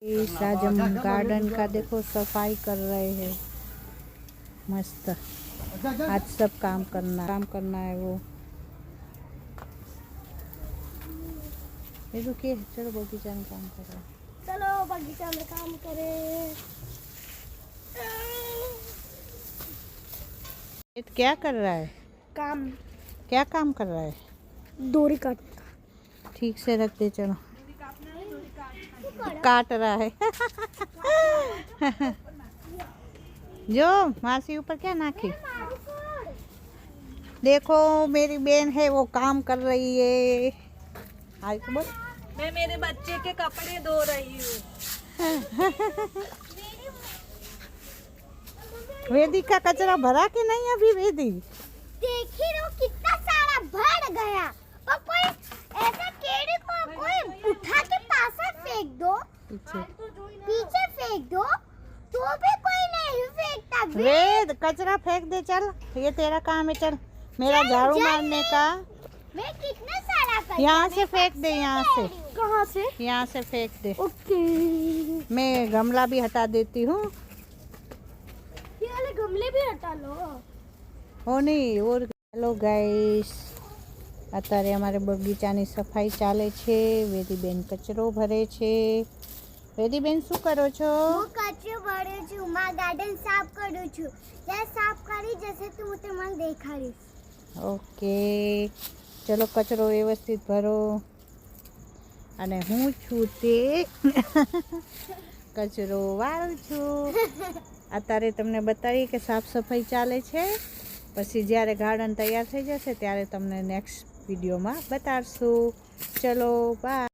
इस आज हम गार्डन का देखो सफाई कर रहे हैं। मस्त आज सब काम करना है वो। ये तो क्या है? चलो बगीचा में काम कर रहे हैं। चलो बगीचा में काम करें। ये तो क्या कर रहा है? काम। क्या काम कर रहा है? डोरी काट। ठीक से रख दे। चलो काट रहा है। जो मासी ऊपर क्या नाखी? देखो मेरी बहन है वो काम कर रही है। आज तो बोल मैं मेरे बच्चे के कपड़े धो रही हूँ। वेदी का कचरा भरा के नहीं अभी? वेदी देखी लो कितना सारा भर गया। और कोई ऐसा केड़ी को कोई उठा के पास फेंक दो, पीछे फेंक दो तो भी कोई नहीं फेंकता। वेद कचरा फेंक दे। चल ये तेरा काम है। चल मेरा झाड़ू मारने का। मैं कितना सारा कर यहाँ से फेंक दे। यहाँ से कहाँ से? यहाँ से फेंक दे। ओके। मैं गमला भी हटा देती हूँ। ये वाले गमले भी हटा लो। हो नहीं और હેલો ગાઈસ, અત્યારે અમારે બગીચાની સફાઈ ચાલે છે। વેદીબેન કચરો ભરે છે। વેદીબેન શું કરો છો? હું કચરો ભરું છું, મારા ગાર્ડન સાફ કરું છું। જ્યારે સાફ કરી જશે તો હું તમને દેખાડીશ। ઓકે ચલો કચરો વ્યવસ્થિત ભરો। અને હું છું તે કચરો વાળું છું। અત્યારે તમને બતાવી કે સાફ સફાઈ ચાલે છે। પછી જ્યારે ગાર્ડન તૈયાર થઈ જશે ત્યારે તમને નેક્સ્ટ વિડીયોમાં બતાડશું। ચલો બાય।